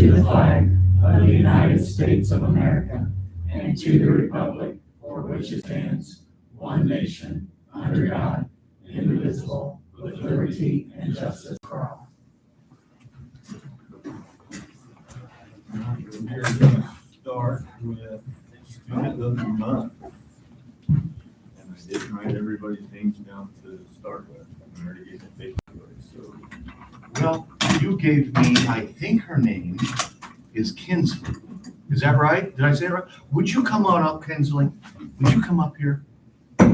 to the flag of the United States of America and to the republic for which it stands, one nation, under God, indivisible, with liberty and justice for all. We're going to start with Student of the Month. And I didn't write everybody's names down to start with. I already gave it to everybody, so. Well, you gave me, I think her name is Kinsley. Is that right? Did I say it right? Would you come on up, Kinsley? Would you come up here?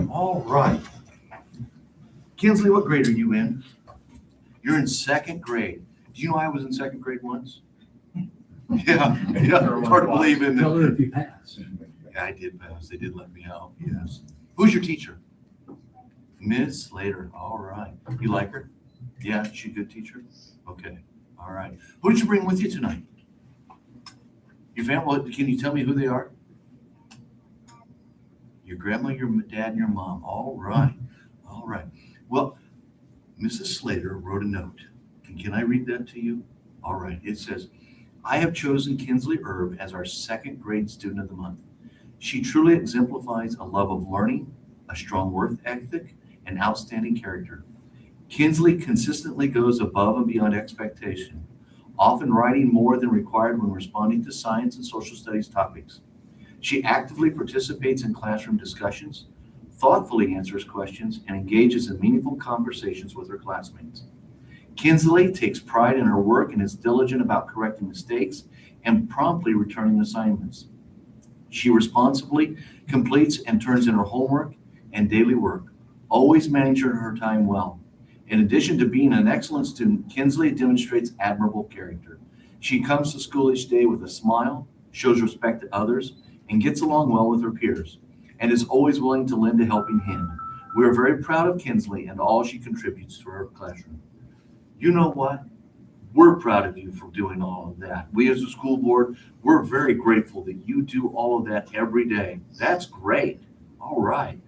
All right. Kinsley, what grade are you in? You're in second grade. Do you know I was in second grade once? Yeah, hard to believe in Tell her it. if you pass. Yeah, I did pass. They did let me out, yes. Who's your teacher? Miss Slater. All right. You like her? Yeah, she a good teacher? Okay, all right. Who did you bring with you tonight? Your family, can you tell me who they are? Your grandma, your dad, and your mom. All right, all right. Well, Mrs. Slater wrote a note. And can I read that to you? All right, it says, I have chosen Kinsley Erb as our second grade student of the month. She truly exemplifies a love of learning, a strong work ethic, and outstanding character. Kinsley consistently goes above and beyond expectation, often writing more than required when responding to science and social studies topics. She actively participates in classroom discussions, thoughtfully answers questions, and engages in meaningful conversations with her classmates. Kinsley takes pride in her work and is diligent about correcting mistakes and promptly returning assignments. She responsibly completes and turns in her homework and daily work, always managing her time well. In addition to being an excellent student, Kinsley demonstrates admirable character. She comes to school each day with a smile, shows respect to others, and gets along well with her peers, and is always willing to lend a helping hand. We are very proud of Kinsley and all she contributes to her classroom. You know what? We're proud of you for doing all of that. We as a school board, we're very grateful that you do all of that every day. That's great. All right.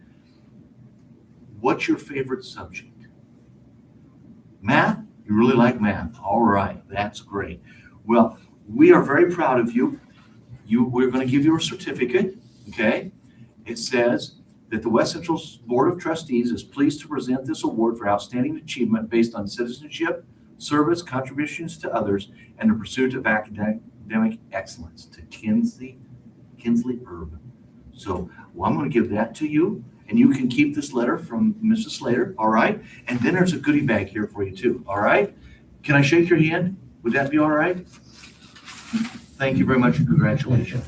What's your favorite subject? Math? You really like math. All right. That's great. Well, we are very proud of you. We're going to give you a certificate, okay? It says that the West Central Board of Trustees is pleased to present this award for outstanding achievement based on citizenship, service, contributions to others, and the pursuit of academic excellence to Kinsley Erb. So I'm going to give that to you, and you can keep this letter from Mrs. Slater, all right? And then there's a goodie bag here for you too, all right? Can I shake your hand? Would that be all right? Thank you very much and congratulations.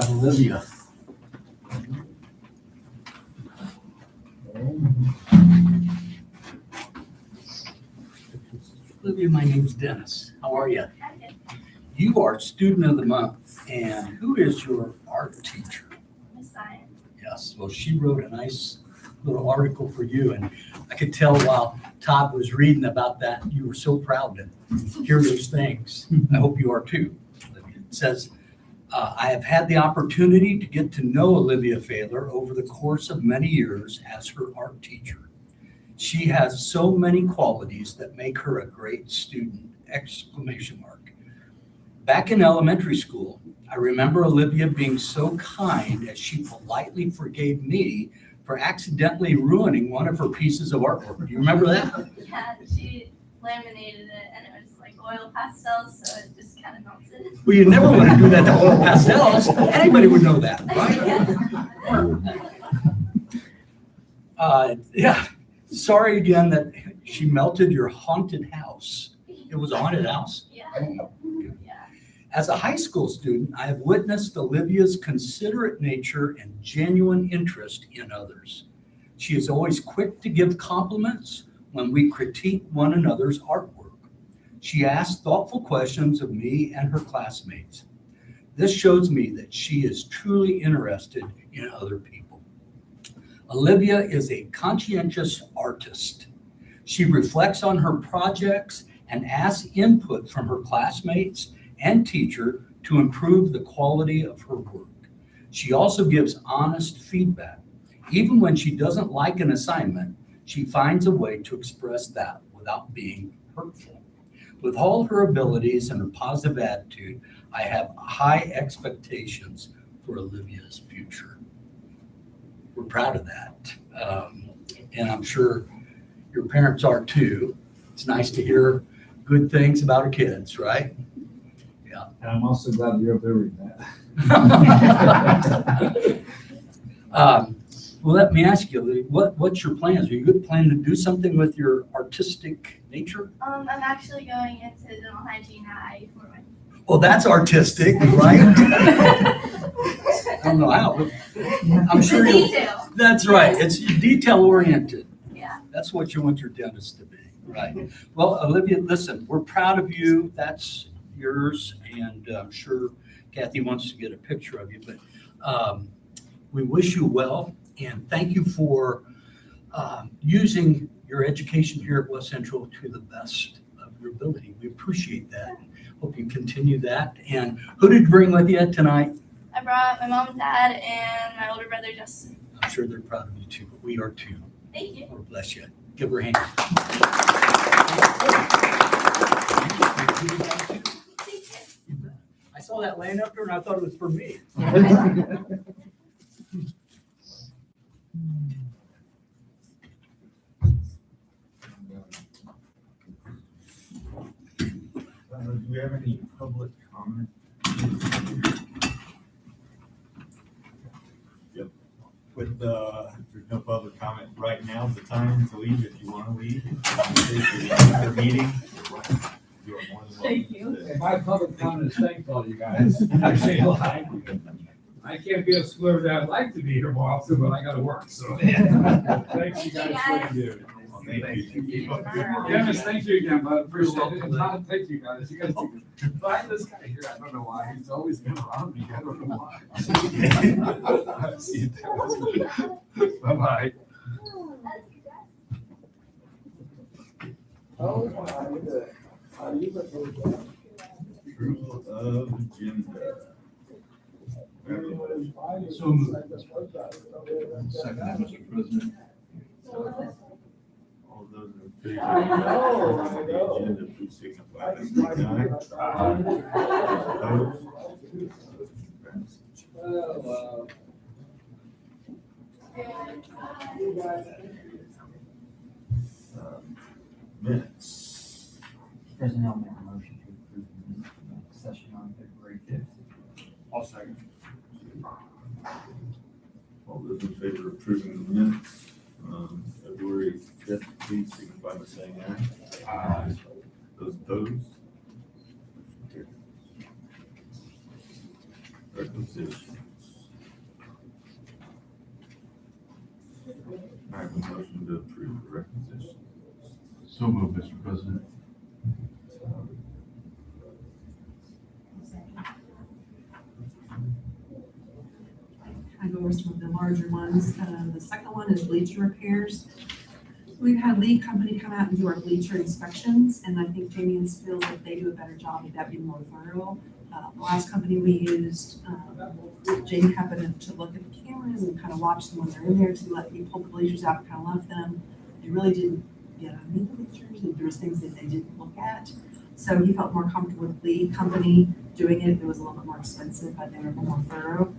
Olivia. Olivia, my name's Dennis. How are you? You are student of the month, and who is your art teacher? Miss Science. Yes, well, she wrote a nice little article for you, and I could tell while Todd was reading about that, you were so proud to hear those things. I hope you are too. It says, I have had the opportunity to get to know Olivia Failer over the course of many years as her art teacher. She has so many qualities that make her a great student! ! Back in elementary school, I remember Olivia being so kind as she politely forgave me for accidentally ruining one of her pieces of artwork. Do you remember that? Yeah, she laminated it and it was like oil pastels, so it just kind of melted. Well, you never want to do that to oil pastels. Anybody would know that, right? Yeah. Sorry again that she melted your haunted house. It was a haunted house? Yeah. As a high school student, I have witnessed Olivia's considerate nature and genuine interest in others. She is always quick to give compliments when we critique one another's artwork. She asks thoughtful questions of me and her classmates. This shows me that she is truly interested in other people. Olivia is a conscientious artist. She reflects on her projects and asks input from her classmates and teacher to improve the quality of her work. She also gives honest feedback. Even when she doesn't like an assignment, she finds a way to express that without being hurtful. With all her abilities and her positive attitude, I have high expectations for Olivia's future. We're proud of that. And I'm sure your parents are too. It's nice to hear good things about our kids, right? Yeah. And I'm also glad you're up there with that. Well, let me ask you, what's your plans? Are you planning to do something with your artistic nature? I'm actually going into dental hygiene at IU for my. Well, that's artistic, right? I don't know how, but I'm sure you'll. Detail. That's right. It's detail oriented. Yeah. That's what you want your dentist to be, right? Well, Olivia, listen, we're proud of you. That's yours, and I'm sure Kathy wants to get a picture of you. But we wish you well, and thank you for using your education here at West Central to the best of your ability. We appreciate that. Hope you continue that. And who did you bring with you tonight? I brought my mom and dad and my older brother Justin. I'm sure they're proud of you too, but we are too. Thank you. Lord bless you. Give her a hand. I saw that laying up there and I thought it was for me. Do we have any public comment? Yep. With, there's no public comment right now, the time to leave if you want to leave. Your meeting. You are more than welcome. Thank you. to stay. And my public comment is thank all you guys. I say a lot. I can't be a celebrity. I'd like to be here more often, but I gotta work, so. Thanks you guys for what you do. Thank you. Dennis, thank you again, bud. Appreciate it. And Todd, thank you guys. You guys find this guy here. I don't know why. He's always been around me. I don't know why. See you, Dennis. Bye-bye. Approval of agenda. So moved. Second, Mr. President. All those in favor of the agenda, please signify by saying aye. Opposed? Minutes. President, I'll make a motion to approve the minutes from the session on February 5th. I'll second. All those in favor of approving the minutes, February 5th, please signify by saying aye. Aye. Those opposed? Requisitions. I have a motion to approve the requisitions. So moved, Mr. President. I go over some of the larger ones. The second one is bleacher repairs. We've had lead company come out and do our bleacher inspections, and I think Jamie feels that they do a better job of that being more thorough. The last company we used, Jamie happened to look at the cameras and kind of watch them when they're in there to let me pull the bleachers out and kind of left them. They really didn't get underneath the bleachers, and there was things that they didn't look at. So he felt more comfortable with the lead company doing it. It was a little bit more expensive, but they were more thorough.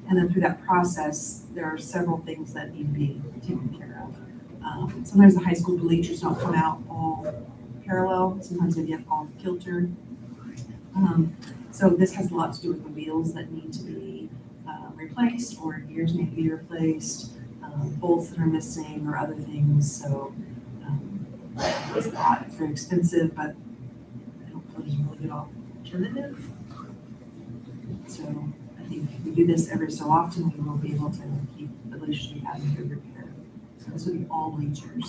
And then through that process, there are several things that need to be taken care of. Sometimes the high school bleachers don't come out all parallel. Sometimes they get off kilter. So this has a lot to do with the wheels that need to be replaced, or gears need to be replaced, bolts that are missing, or other things. So it's a lot. It's very expensive, but I don't feel there's a really good alternative. So I think if we do this every so often, we will be able to keep the bleachers we have in good repair. So this would be all bleachers,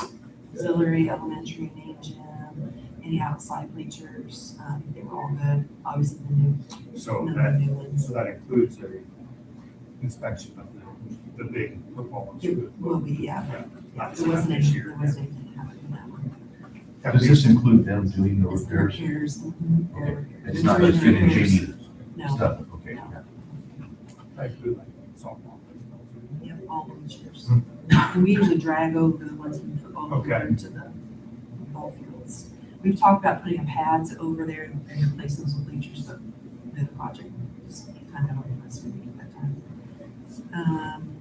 auxiliary, elementary, main gym, any outside bleachers. They were all good. Obviously the new, So none of the new ones. that includes a inspection of the big football ones. It will be, yeah. Not There wasn't this any, year. there wasn't anything that happened in that one. Does this include them doing the It's the repairs? repairs. Mhm, they're repairs. It's not just Doing fitting repairs. Jamie No. stuff, okay. No. Like, softball. Yep, all of them. bleachers. And we usually drag over the ones in the football field Okay. to the ball fields. We've talked about putting pads over there and replacing those with bleachers, but the project just kind of went last week at that time.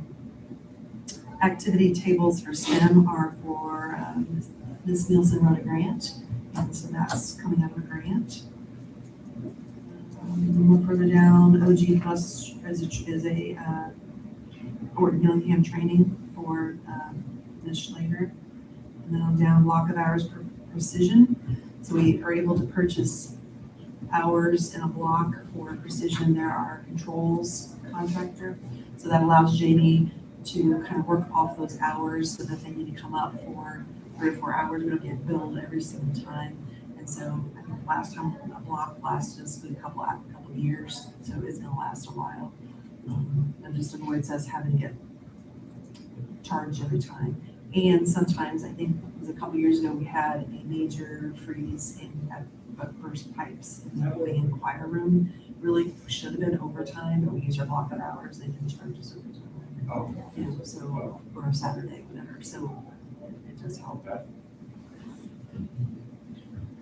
Activity tables for STEM are for Ms. Nielsen wrote a grant, and so that's coming out of a grant. A little further down, OG Plus is a Orton Gillingham training for Ms. Schlater. And then on down, block of hours per precision. So we are able to purchase hours in a block for precision. There are controls contractor. So that allows JD to kind of work off those hours so that they need to come up for 3 or 4 hours. We don't get billed every single time. And so I think last time a block lasted us a couple of years. So it's going to last a while. And just avoids us having to get charged every time. And sometimes, I think it was a couple years ago, we had a major freeze at burst pipes in the wing and choir room. Really should have been overtime, but we used our block of hours. They didn't charge us overtime. Oh. Yeah, so, or a Saturday, whatever. So it does help.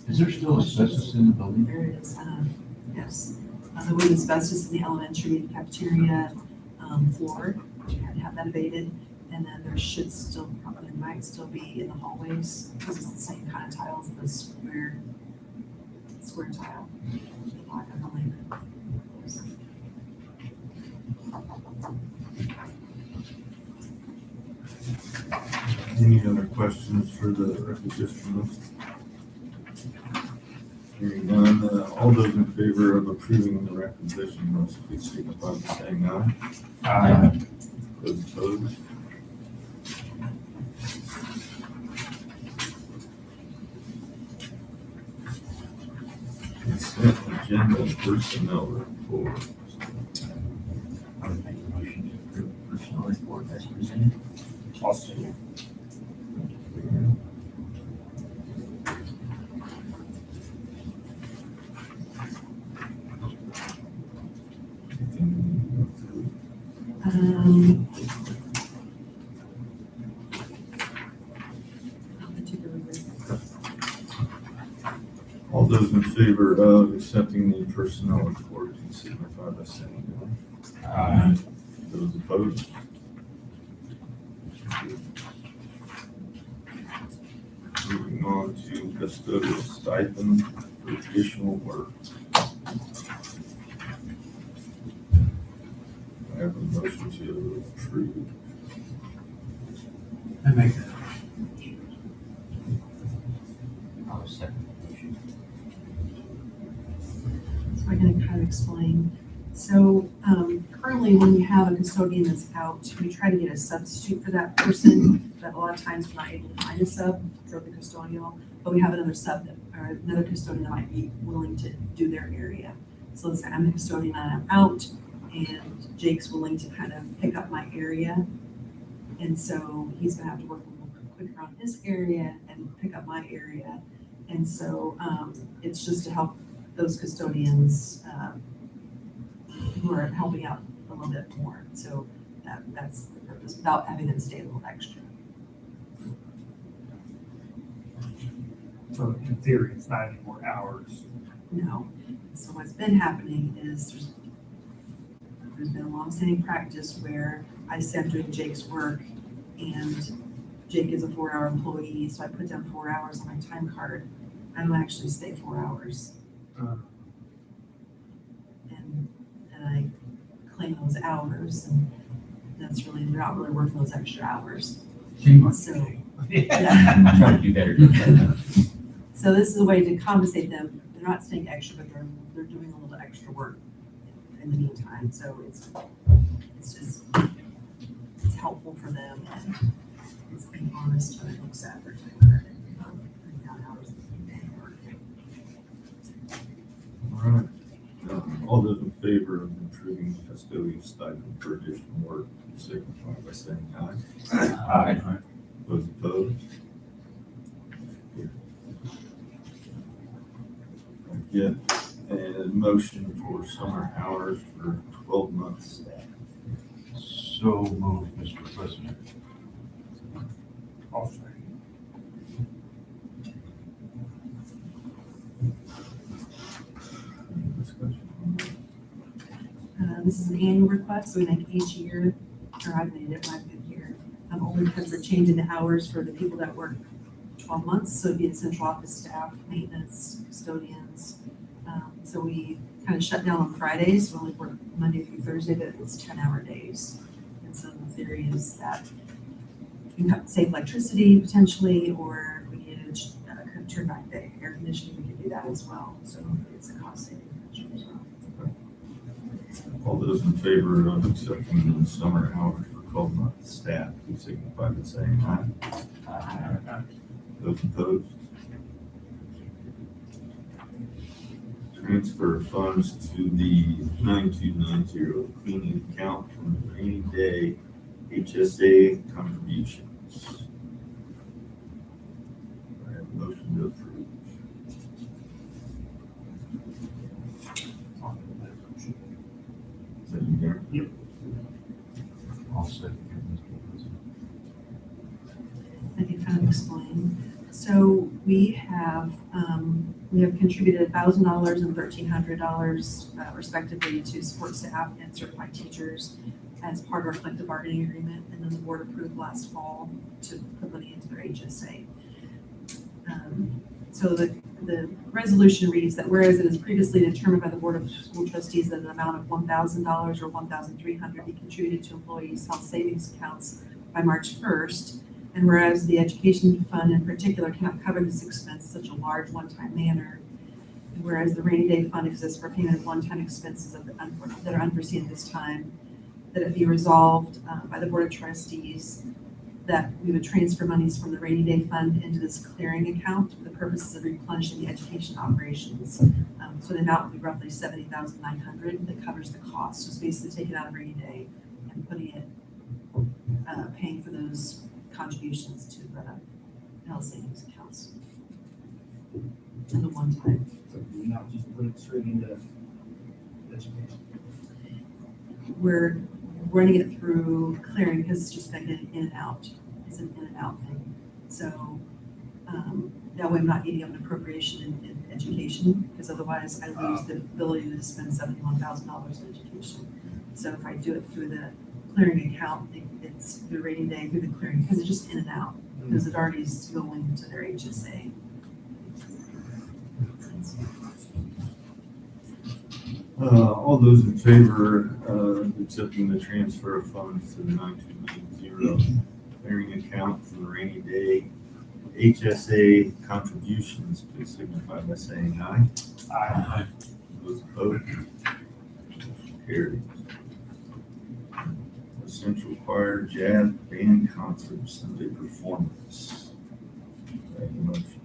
Is there still asbestos in the building? There it is. Yes. There was asbestos in the elementary cafeteria floor. We had to have that abated. And then there should still, probably might still be in the hallways, because it's the same kind of tiles, the square tile. The black and the labor. Any other questions for the requisition list? Hearing none, all those in favor of approving the requisition list, please signify by saying aye. Those opposed? Consent agenda personnel report. I would make a motion to approve the personnel report as presented. Awesome. All those in favor of accepting the personnel report, please signify by saying aye. Those opposed? Moving on to custodial stipend for additional work. I have a motion to approve. I make that. I'll second the motion. So I'm going to kind of explain. So currently, when we have a custodian that's out, we try to get a substitute for that person, but a lot of times we're not able to find a sub for the custodial, but we have another sub or another custodian that might be willing to do their area. So let's say I'm the custodian and I'm out, and Jake's willing to kind of pick up my area. And so he's going to have to work a little quicker on his area and pick up my area. And so it's just to help those custodians who are helping out a little bit more. So that's the purpose, without having them stay a little extra. So in theory, it's not any more hours. No. So what's been happening is there's been a long-standing practice where I say I'm doing Jake's work, and Jake is a 4-hour employee, so I put down 4 hours on my time card. I don't actually stay 4 hours. And I claim those hours, and that's really, they're not really working those extra hours. Shame on So, you. yeah. Try to do better. So this is a way to compensate them. They're not staying extra, but they're doing a little extra work in the meantime. So it's helpful for them, and it's being honest when it looks at their time card and putting down hours that they work. All right. All those in favor of improving custodial stipend for additional work, please signify by saying aye. Aye. Those opposed? I get a motion for summer hours for 12 months. So moved, Mr. President. I'll say. This is an annual request, so we make each year, or I've made it when I've been here. Only because we're changing the hours for the people that work 12 months, so it'd be the central office staff, maintenance, custodians. So we kind of shut down on Fridays, we only work Monday through Thursday, but it's 10-hour days. And so the theory is that we can save electricity potentially, or if we needed to turn back the air conditioning, we could do that as well. So it's a cost saving measure as well. All those in favor of accepting the summer hours for 12-month staff, please signify by saying aye. Those opposed? Transfer funds to the 9290 cleaning account from the rainy day HSA contributions. I have a motion to approve. Is that you, Darren? Yep. I'll second, Mr. President. I can kind of explain. So we have contributed $1,000 and $1,300 respectively to support staff and certified teachers as part of our collective bargaining agreement, and then the board approved last fall to put money into their HSA. So the resolution reads that whereas it is previously determined by the Board of School Trustees that an amount of $1,000 or $1,300 be contributed to employees' health savings accounts by March 1st, and whereas the education fund in particular cannot cover this expense in such a large one-time manner, and whereas the rainy day fund exists for payment of one-time expenses that are unforeseen at this time, that it be resolved by the Board of Trustees that we would transfer monies from the rainy day fund into this clearing account for the purposes of replenishing the education operations. So the amount would be roughly $70,900 that covers the cost. So it's basically taking out of rainy day and putting it, paying for those contributions to the health savings accounts. And the one time. So we not just put it straight into education. We're running it through clearing because it's just been in and out. It's an in and out thing. So that way I'm not eating up an appropriation in education, because otherwise I lose the ability to spend $71,000 in education. So if I do it through the clearing account, it's the rainy day through the clearing, because it's just in and out, because it already is going to their HSA. All those in favor of accepting the transfer of funds to the 9290 clearing account for the rainy day HSA contributions, please signify by saying aye. Aye. Those opposed? Carried. Essential Choir Jazz Band Concert Sunday Performance. Do I have a motion?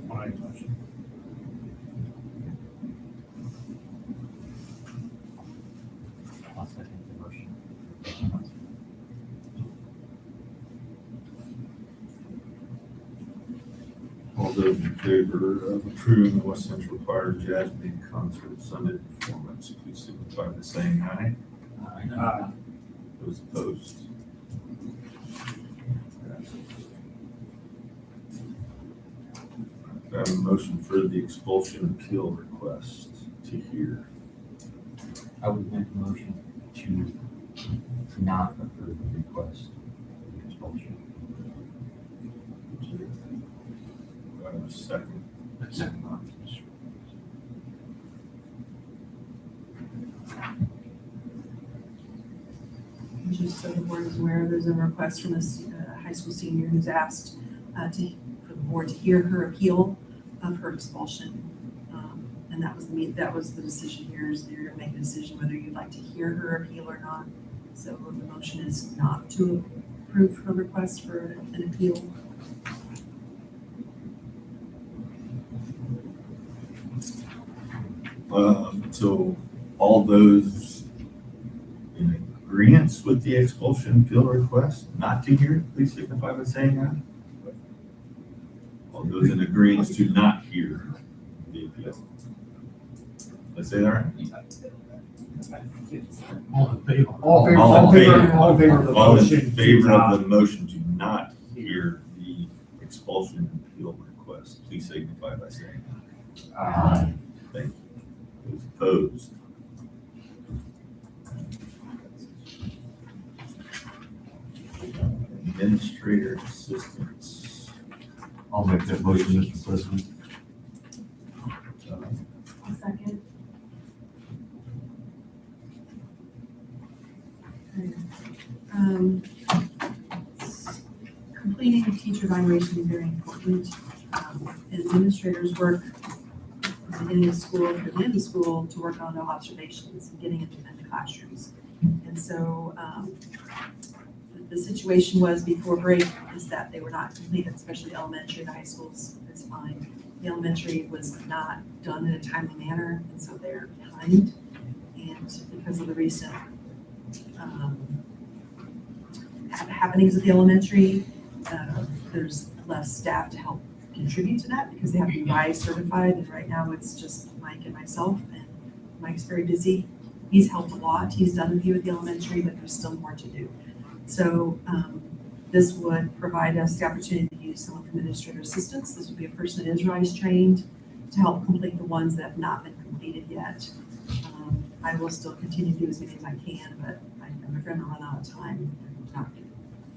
My motion. I'll second the motion. All those in favor of approving the West Central Choir Jazz Band Concert Sunday Performance, please signify by saying aye. Aye. Those opposed? I have a motion for the expulsion appeal request to hear. I would make a motion to not approve the request for the expulsion. Do I have a second? Just so the board is aware, there's a request from this high school senior who's asked for the board to hear her appeal of her expulsion. And that was the decision here, is you're gonna make a decision whether you'd like to hear her appeal or not. So the motion is not to approve her request for an appeal. So all those in agreement with the expulsion appeal request, not to hear, please signify by saying aye. All those in agreement to not hear the appeal. Did I say that right? All in favor? All in All in favor of the All motion. in favor to of not- the motion to not hear the expulsion and appeal request, please signify by saying aye. Thank you. Those opposed? Administrator assistants. I'll make that motion, Mr. President. A second. Um, Completing teacher evaluation is very important. Administrators work at the beginning of school, at the end of school, to work on their observations and getting into the classrooms. And so, the situation was before break is that they were not completed, especially elementary, the high schools is fine. The elementary was not done in a timely manner, and so they're behind. And because of the recent happenings at the elementary, there's less staff to help contribute to that because they have to be RISE certified, and right now it's just Mike and myself, and Mike's very busy. He's helped a lot. He's done a few at the elementary, but there's still more to do. So this would provide us the opportunity to use someone from administrator assistance. This would be a person that is RISE trained to help complete the ones that have not been completed yet. I will still continue to do as many as I can, but I'm afraid I'm gonna run out of time and not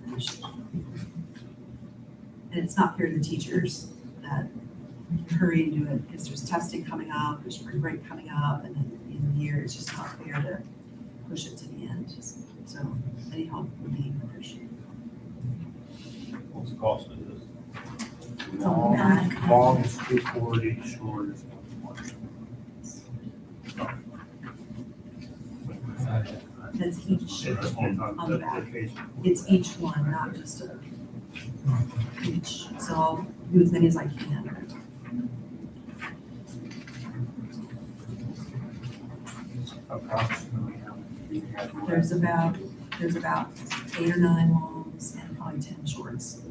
finish. And it's not fair to the teachers that hurry and do it because there's testing coming up, there's spring break coming up, and then at the end of the year, it's just not fair to push it to the end. So any help would be appreciated. What's the cost of this? Long. Long is 240, short is 120. That's each, On the back. It's each one, not just each. So I'll do as many as I can. Approximately how many do you have left? There's about 8 or 9 longs and probably 10 shorts.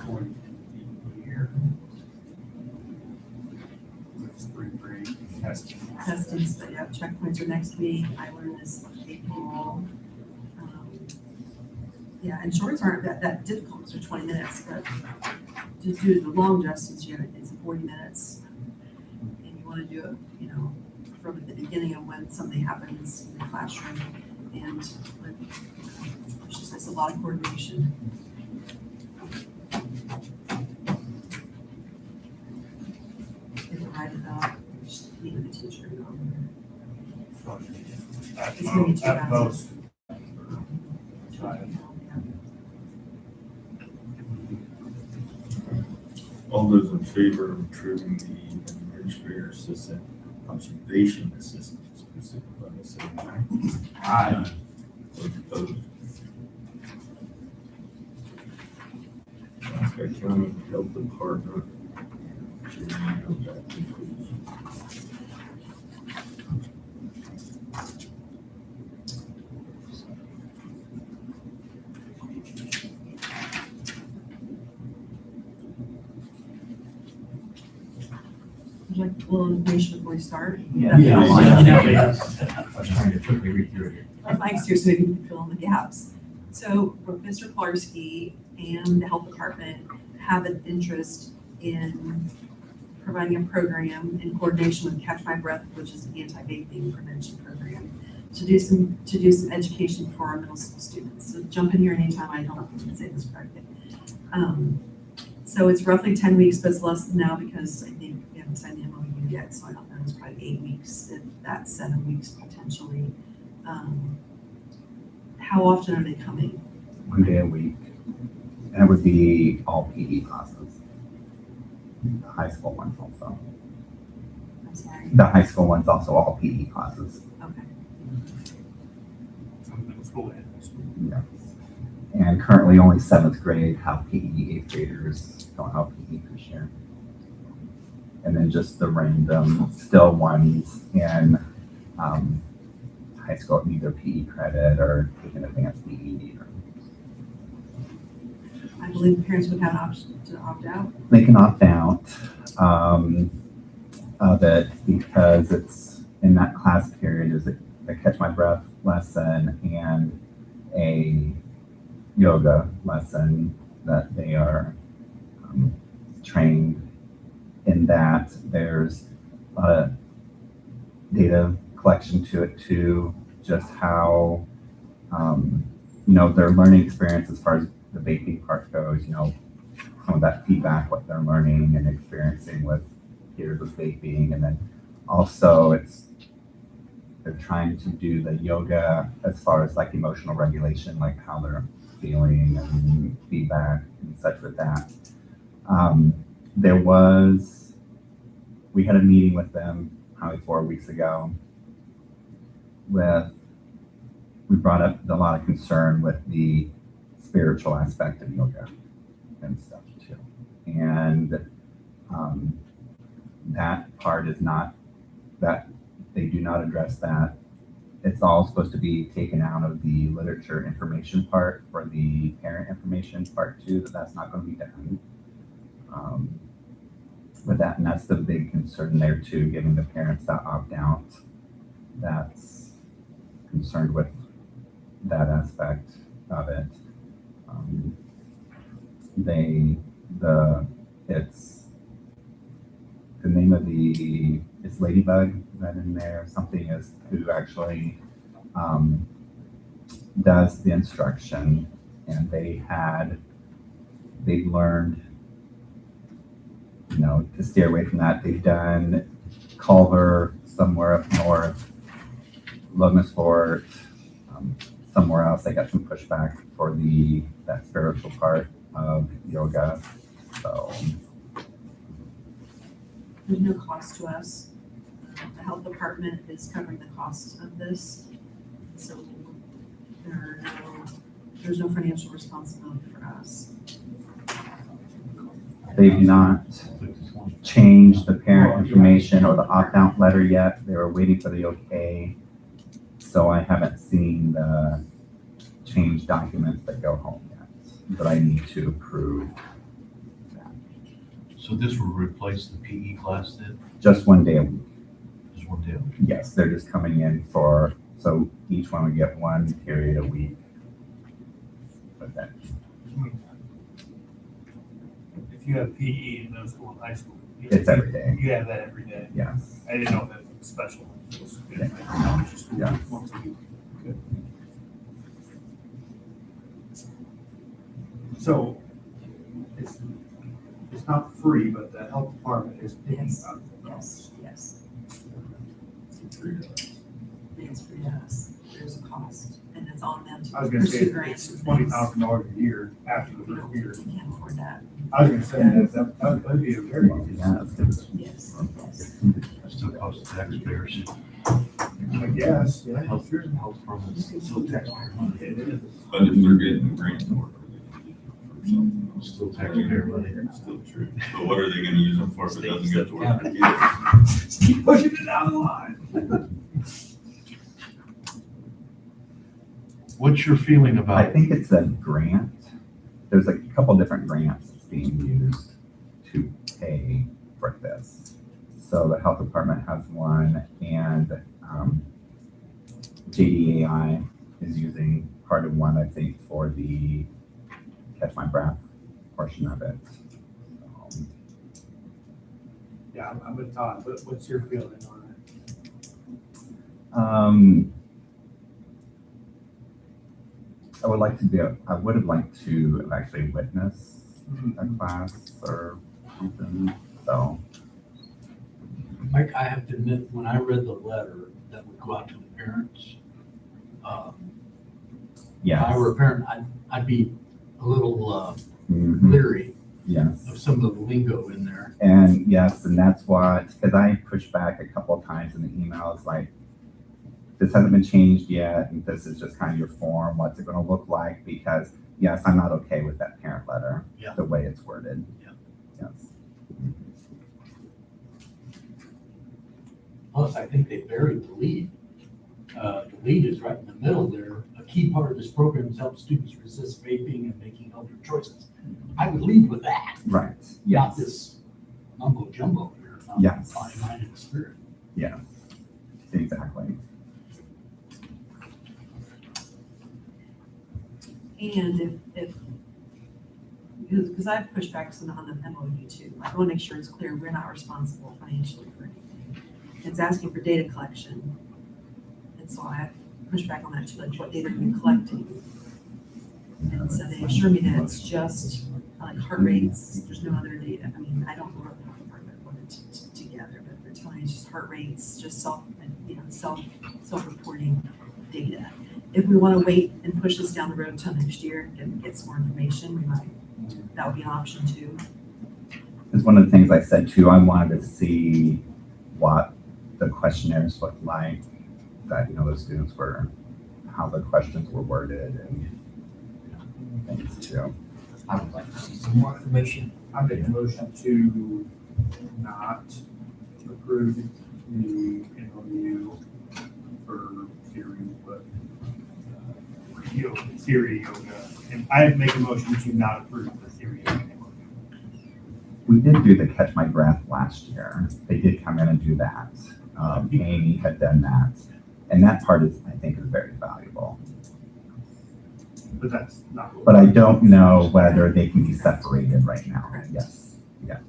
40 a year. With spring break, testing. Testings, but yeah, checkpoints are next week. I learned this April. Yeah, and shorts aren't that difficult, because they're 20 minutes, but to do the long distance, it's 40 minutes. And you want to do it, from the beginning of when something happens in the classroom. And it's a lot of coordination. If you write it up, just meet with the teacher. It's gonna be 2 At hours. most. All those in favor of approving the administrator assistant observation assistant, please signify by saying aye. Aye. Those opposed? Alaska County Health Department. Would you like a little information before we start? Yeah. Yeah. I was trying to quickly read through it. Mike's here so he can fill in the gaps. So Mr. Klarski and the health department have an interest in providing a program in coordination with Catch My Breath, which is an anti-vaping prevention program, to do some education for our middle school students. So jump in here anytime I don't say this correctly. So it's roughly 10 weeks, but it's less than now because I think we haven't signed the MOU yet, so I don't know, it's probably 8 weeks, if that's 7 weeks potentially. How often are they coming? 1 day a week. And it would be all PE classes. The high school ones also. I'm sorry. The high school ones also all PE classes. Okay. Middle school and high school. Yes. And currently only 7th grade have PE, 8th graders don't have PE this year. And then just the random still ones in high school need their PE credit or take an advanced PE. I believe the parents would have an option to opt out. They can opt out of it because it's in that class period, there's a catch my breath lesson and a yoga lesson that they are trained in. That there's a lot of data collection to it too, just how their learning experience as far as the vaping part goes, some of that feedback, what they're learning and experiencing with peers with vaping. And then also they're trying to do the yoga as far as like emotional regulation, like how they're feeling and feedback and such with that. We had a meeting with them probably 4 weeks ago we brought up a lot of concern with the spiritual aspect of yoga and stuff too. And that part is not, that they do not address that. It's all supposed to be taken out of the literature information part for the parent information part too, that's not going to be done. With that, and that's the big concern there too, giving the parents that opt out, that's concerned with that aspect of it. It's the name of it's Ladybug, is that in there? Something is who actually does the instruction, and they've learned, to steer away from that. They've done Culver somewhere up north, Logansport, somewhere else. They got some pushback for that spiritual part of yoga. So There's no cost to us. The health department is covering the cost of this. So there's no financial responsibility for us. they do not change the parent information or the opt-out letter yet. They were waiting for the okay. So I haven't seen the change documents that go home yet, but I need to approve that. So this will replace the PE class then? Just 1 day a week. Just one day a week? Yes, they're just coming in so each one would get 1 period a week. But that, If you have PE in middle school and high school. It's every day. You have that every day. yes. I didn't know if that was special. It was good. Yeah. Just Yeah. once a week. Good. So it's not free, but the health department is picking Yes. up. Yes. It's free to us. There's a cost, and it's on them I was to gonna say, pursue grants. it's and things. $20,000 a year after the We first year. can't afford that. I was gonna say that'd be a very good. Yeah, it's good. Yes. That still costs the taxpayers. I guess, yeah. Health department, still taxpayer money. It is. But if they're getting grants for Still taxpayer money. it's still true. So what are they gonna use them for if it doesn't get to work for kids? Keep pushing it down the line. What's your feeling I about, think it's a grant. There's a couple different grants that's being used to pay for this. So the health department has one, and JDAI is using part of one, I think, for the catch my breath portion of it. Yeah, I'm with Todd, but what's your feeling on I would have liked to have actually witnessed a class or something, so. Mike, I have to admit, when I read the letter that would go out to the parents, if I were a parent, I'd be a little Mhm. leery Yes. of some of the lingo in there. And yes, and that's because I pushed back a couple of times in the emails, like, this hasn't been changed yet, and this is just kind of your form, what's it gonna look like? Because, yes, I'm not okay with that parent letter, Yeah. the way it's worded. Yeah. Yes. Plus, I think they buried the lead. The lead is right in the middle there. A key part of this program is help students resist vaping and making healthier choices. I would lead with that, Right, not yes, this mumbo jumbo here. Not Yes. Body, mind, and spirit. yes. Exactly. And if, because I've pushed back some on the MOU too, I want to make sure it's clear, we're not responsible financially for anything. It's asking for data collection. And so I've pushed back on that too, like what data are you collecting? And so they assure me that it's just like heart rates, there's no other data. I mean, I don't know what the health department put it together, but they're telling me it's just heart rates, just self-reporting data. If we want to wait and push this down the road till next year and get some more information, we might, that would be an option too. It's one of the things I said too, I wanted to see what the questionnaires looked like, that, the students were, how the questions were worded and things too. I would like to see some more information. I make a motion to not approve the MOU for theory, but theory yoga. And I make a motion to not approve the theory yoga MOU. We did do the Catch My Breath last year. They did come in and do that. Amy had done that. And that part is, I think, is very valuable. But that's not. But I don't know whether they can be separated right now. Correct. Yes. Yeah.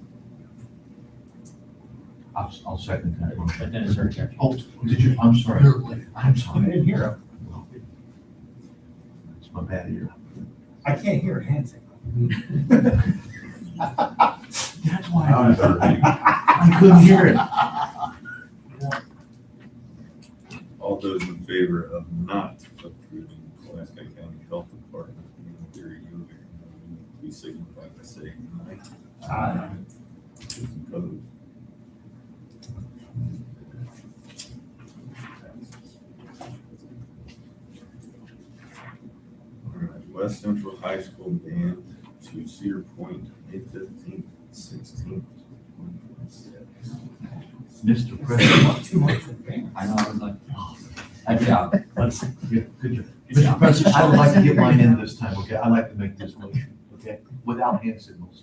I'll second that motion. But then it's our check. Oh, did you? I'm sorry. I'm sorry. I didn't hear him. It's my bad ear. I can't hear hand That's why I couldn't hear it. All those in favor of not approving Alaska County Health Department theory yoga, please signify by saying aye. Aye. Those opposed? All right, West Central High School band to Cedar Point, May 15th, 16th, 2026. Mr. President. Too much for me. I know, I was like, good job. Let's, good job. Mr. President, I would like to get mine in this time, okay? I'd like to make this motion, okay? Without hand signals.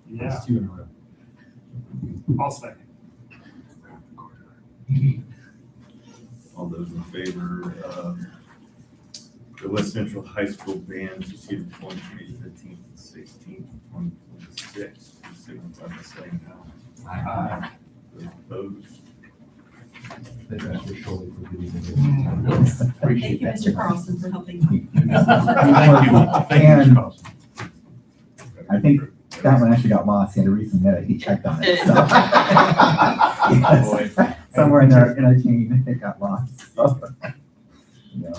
Yeah, That's 2 in a row. I'll second. All those in favor of the West Central High School band to Cedar Point, May 15th and 16th, 2026, please signify by saying aye. Those opposed? Thank you, Mr. Shirley, for getting Yes. it. Thank you, Mr. Carlson, for helping. Thank you, Mr. Carlson. I think that one actually got lost. He had to resubmit it. He checked on it. So. Yes. Somewhere in our chain, it got lost. So. Yeah.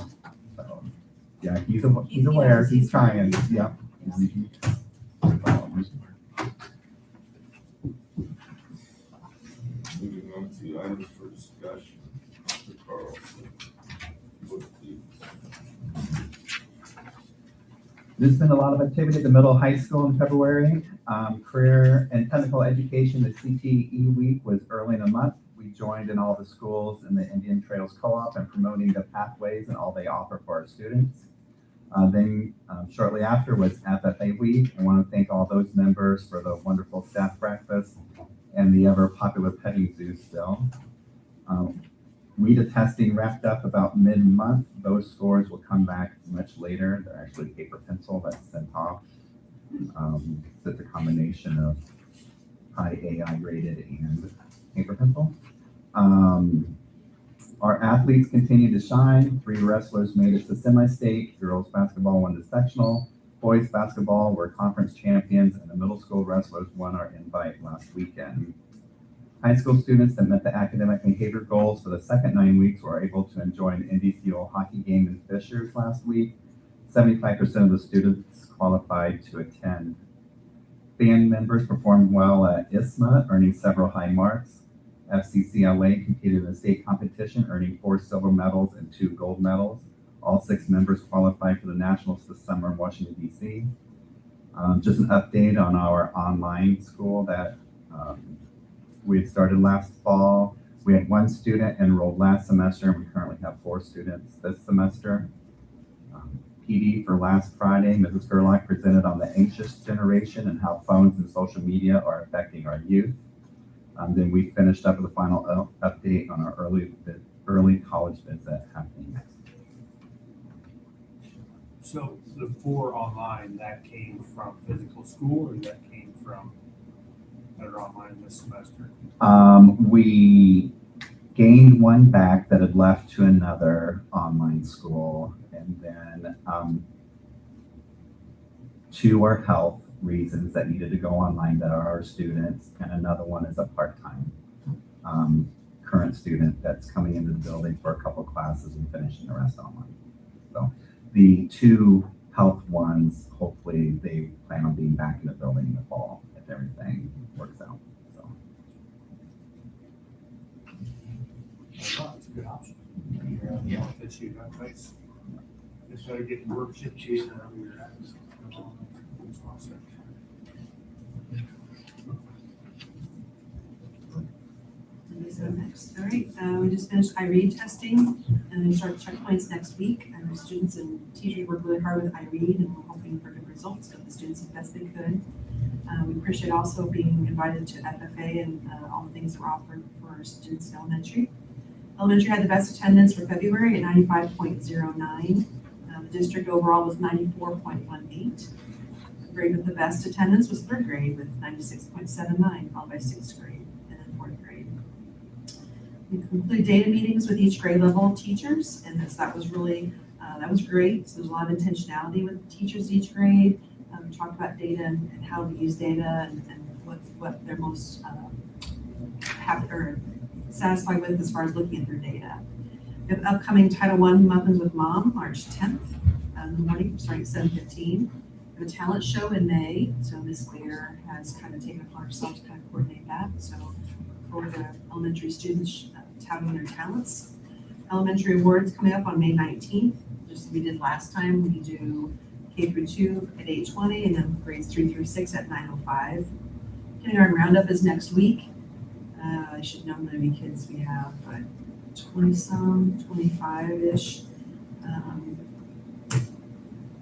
So, yeah, he's aware. He's trying. Yeah. Moving on to items for discussion. Mr. Carlson. Would please. There's been a lot of activity at the middle high school in February. Career and Technical Education, the CTE week was early in the month. We joined in all the schools in the Indian Trails Co-op and promoting the pathways and all they offer for our students. Then shortly after was FFA week. I want to thank all those members for the wonderful staff breakfast and the ever popular petting zoo still. WIDA testing wrapped up about mid-month. Those scores will come back much later. They're actually paper pencil that's sent off. It's a combination of high AI rated and paper pencil. Our athletes continue to shine. 3 wrestlers made it to semi-state. Girls basketball won the sectional. Boys basketball were conference champions, and the middle school wrestlers won our invite last weekend. High school students that met the academic behavior goals for the second 9 weeks were able to enjoy an Indy Fuel hockey game in Fishers last week. 75% of the students qualified to attend. Band members performed well at ISMA, earning several high marks. FCCLA competed in a state competition, earning 4 silver medals and 2 gold medals. All 6 members qualified for the Nationals this summer in Washington, D.C. Just an update on our online school that we had started last fall. We had 1 student enrolled last semester, and we currently have 4 students this semester. PD for last Friday, Mrs. Gerlach presented on the anxious generation and how phones and social media are affecting our youth. Then we finished up with the final update on our early college visit happening next week. So the 4 online, that came from physical school or that came from that are online this semester? We gained one back that had left to another online school, and then 2 are health reasons that needed to go online that are our students, and another one is a part-time current student that's coming into the building for a couple classes and finishing the rest online. So the 2 health ones, hopefully they plan on being back in the building in the fall if everything works out. So Oh, that's a good option. Yeah. If you got place. Just try to get your work situated wherever you're at. That's awesome. So next, all right, we just finished IREAD testing and then start checkpoints next week. And our students and teachers worked really hard with IREAD and we're hoping for good results, got the students the best they could. We appreciate also being invited to FFA and all the things that were offered for our students in elementary. Elementary had the best attendance for February at 95.09. The district overall was 94.18. The grade with the best attendance was 3rd grade with 96.79, followed by 6th grade and then 4th grade. We concluded data meetings with each grade level teachers, and that was really, that was great. So there's a lot of intentionality with teachers at each grade. We talked about data and how to use data and what they're most happy or satisfied with as far as looking at their data. We have upcoming Title I Muffins with Mom, March 10th in the morning, starting at 7:15. We have a talent show in May, so Miss Bayer has kind of taken upon herself to kind of coordinate that. So for the elementary students touting their talents. Elementary awards coming up on May 19th, just as we did last time. We do K through 2 at 8:20 and then grades 3 through 6 at 9:05. Kindergarten roundup is next week. I should know how many kids we have, but 20-some, 25-ish.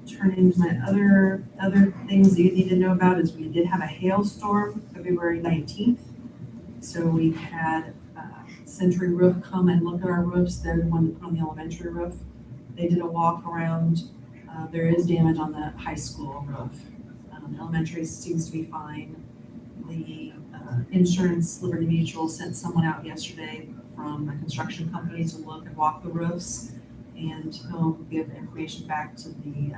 Turning to my other things that you need to know about is we did have a hailstorm February 19th. So we had Century Roof come and look at our roofs. They're the one that put on the elementary roof. They did a walk around. There is damage on the high school roof. Elementary seems to be fine. The insurance, Liberty Mutual, sent someone out yesterday from a construction company to look and walk the roofs, and he'll give information back to the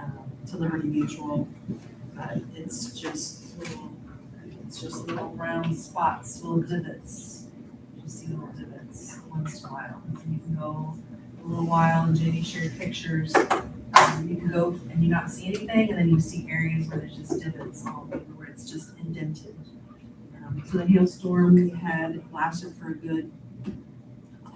to Liberty Mutual. But it's just little round spots, little divots. You see little divots once in a while. And you can go a little while and Jenny shared pictures. You can go and you not see anything, and then you see areas where there's just divots all over, where it's just indented. So the hailstorm we had lasted for a good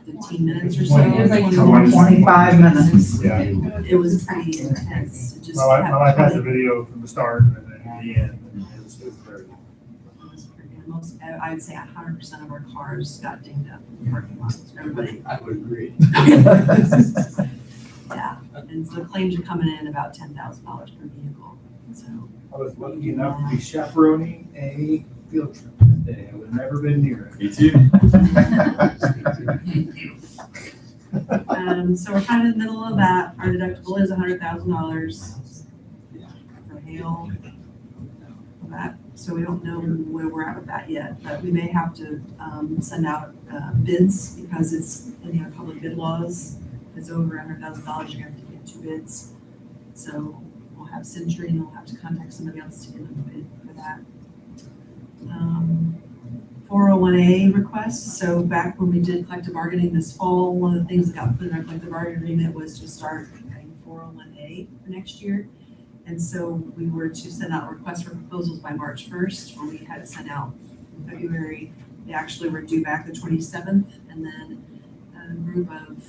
15 minutes or so. It was like 25 minutes. Yeah. It was pretty intense. It just My wife has a video from the start and then the end. And it was very good. It was pretty good. I would say 100% of our cars got dinged up in the parking lots. Everybody. I would agree. Yeah, and so the claims are coming in about $10,000 per vehicle. So I was lucky enough to be chaperoning a field trip today. I would have never been near it. Me too. so we're kind of in the middle of that. Our deductible is $100,000 for hail. That. So we don't know where we're at with that yet, but we may have to send out bids because it's in our public bid laws. If it's over $100,000, you're going to have to get 2 bids. So we'll have Century and we'll have to contact somebody else to get them a bid for that. 401A requests. So back when we did collective bargaining this fall, one of the things that got put in our collective bargaining agreement was to start paying 401A for next year. And so we were to send out requests for proposals by March 1st, or we had it sent out in February. They actually were due back the 27th, and then a group of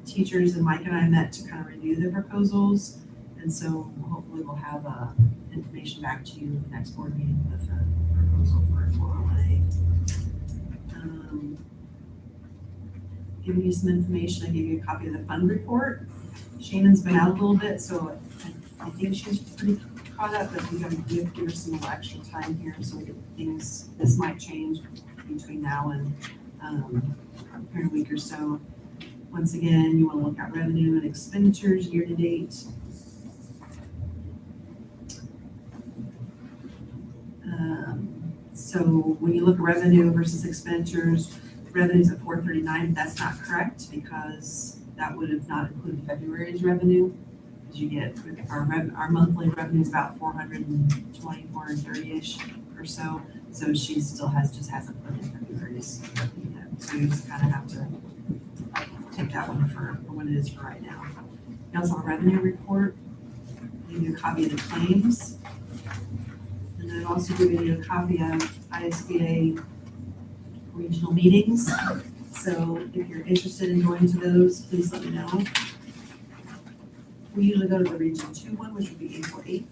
teachers and Mike and I met to kind of review the proposals. And so hopefully we'll have information back to you in the next board meeting with a proposal for a 401A. Giving you some information, I gave you a copy of the fund report. Shannon's been out a little bit, so I think she's pretty caught up, but we have to give her some extra time here, so things, this might change between now and, here in a week or so. Once again, you want to look at revenue and expenditures year-to-date. So when you look at revenue versus expenditures, revenue's at 439. That's not correct because that would have not included February's revenue. Because you get, our monthly revenue is about 420, 430-ish or so. So she still hasn't put in February's revenue yet. So you just kind of have to take that one for what it is for right now. You also have a revenue report. Give you a copy of the claims. And then I've also given you a copy of ISBA regional meetings. So if you're interested in going to those, please let me know. We usually go to the Region 2 one, which would be April 8th.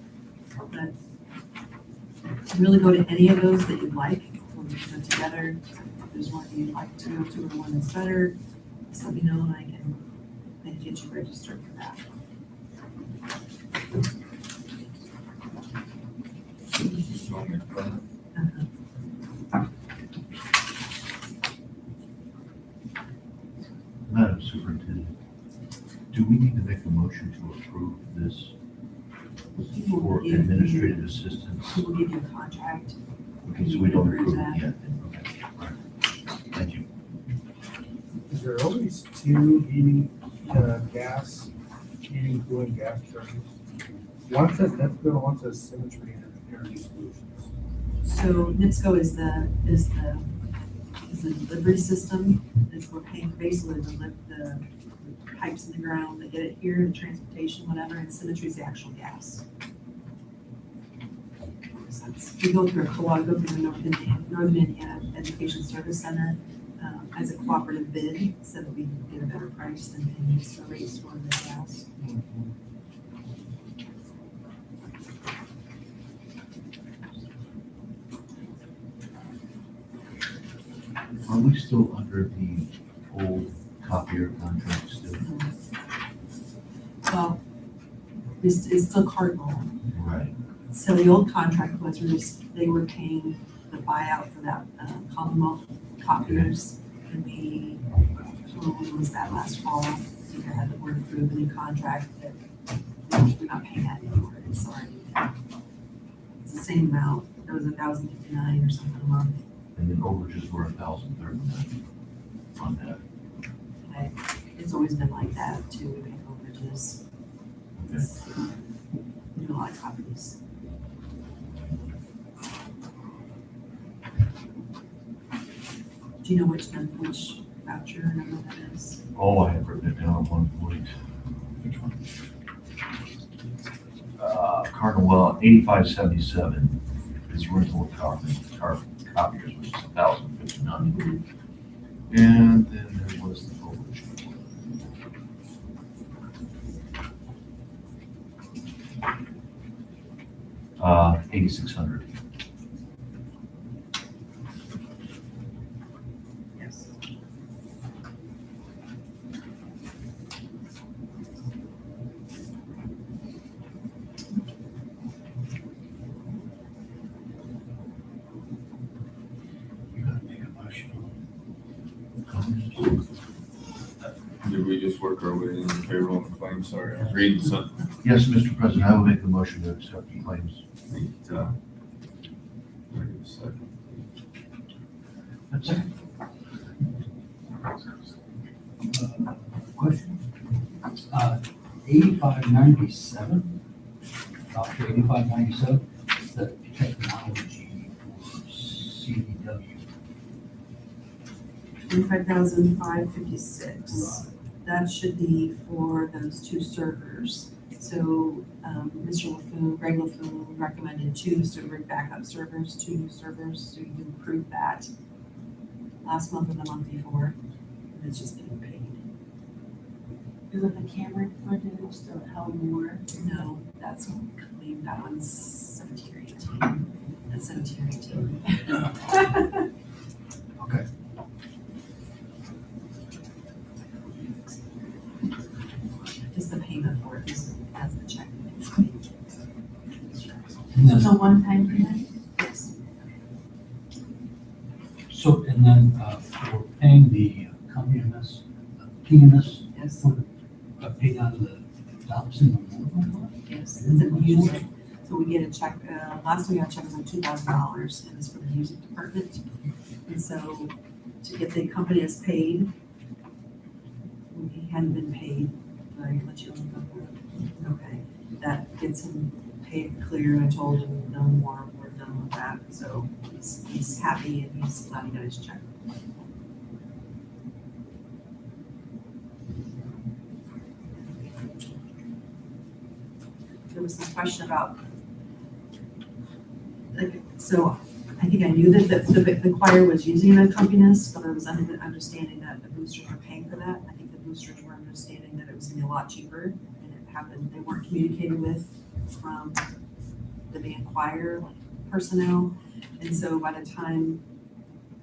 But you can really go to any of those that you'd like. We'll put together. If there's one you'd like to go to or one that's better, just let me know and I can get you registered for that. Madam Superintendent, do we need to make a motion to approve this for administrative assistance? We will give you a contract. Okay, so we don't approve it yet. Okay, all right. Thank you. Is there always two heating, gas, heating, cooling, gas charges? One says NIPSCO, one says Symmetry Energy Solutions. So NIPSCO is the delivery system. It's we're paying basically the pipes in the ground that get it here, the transportation, whatever, and Symmetry is the actual gas. So we go through go through the Northern Indiana Education Service Center as a cooperative bid so that we can get a better price than paying extra rates for the gas. Are we still under the old copier contract still? Well, it's still cardinal. Right. So the old contract was they were paying the buyout for that Commonwealth copiers. And when was that last fall? I think I had the board approve a new contract that we're not paying that anymore. It's the same amount. It was $1,059 or something a month. And then overages were $1,039 on that. It's always been like that too. We pay overages. Okay. We do a lot of copies. Do you know which voucher number that is? Oh, I have written it down at one point. Which one? Cardinal, 8577 is rental of copiers, which is $1,059. And then there was the overage. 8,600. Yes. You gotta make a motion. Did we just work our way in the payroll and claim? Sorry, I was reading something. Yes, Mr. President, I will make a motion to accept the claims. Wait a second. That's it. Question? 8597, Dr. 8597, is the technology for CDW. 25,556. That should be for those two servers. So Mr. LaFoon, Greg LaFoon recommended two backup servers, 2 new servers, so you can approve that last month and the month before. And it's just being paid. Is it the camera footage, so how more? No, that's clean. That one's 17 or 18. That's 17 or 18. Okay. Just the payment for it is as the check. So it's a one-time payment? Yes. So, and accompanist, pianist, Yes, paid out of the Dobson Memorial Fund? yes, it's a music. So we get a check, last time we got a check was like $2,000 and it's for the music department. And so to get the accompanist paid, he hadn't been paid, but I let you know about that. Okay, that gets him paid clear, and I told him no more, we're done with that, so he's happy and he's glad he got his check. There was some question about, like, so I think I knew that the choir was using an accompanist, but I was under the understanding that the boosters were paying for that. I think the boosters were understanding that it was gonna be a lot cheaper, and it happened, they weren't communicated with from the band choir personnel. And so by the time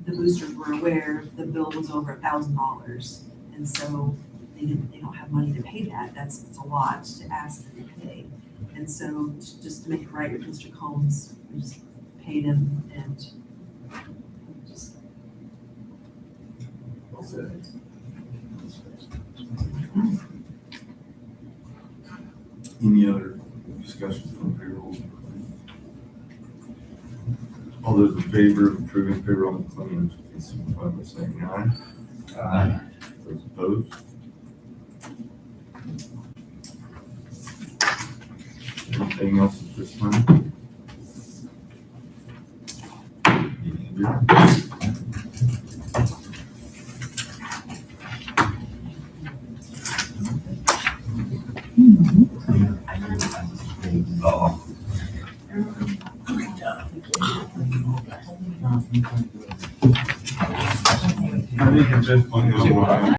the boosters were aware, the bill was over $1,000. And so they don't have money to pay that. It's a lot to ask them to pay. And so just to make it right with Mr. Combs, we just paid him and just. Any other discussions on payroll? All those in favor of approving payroll and claims, please signify by saying aye. Aye. Those opposed? Anything else at this time? Meeting adjourned. I think at this point,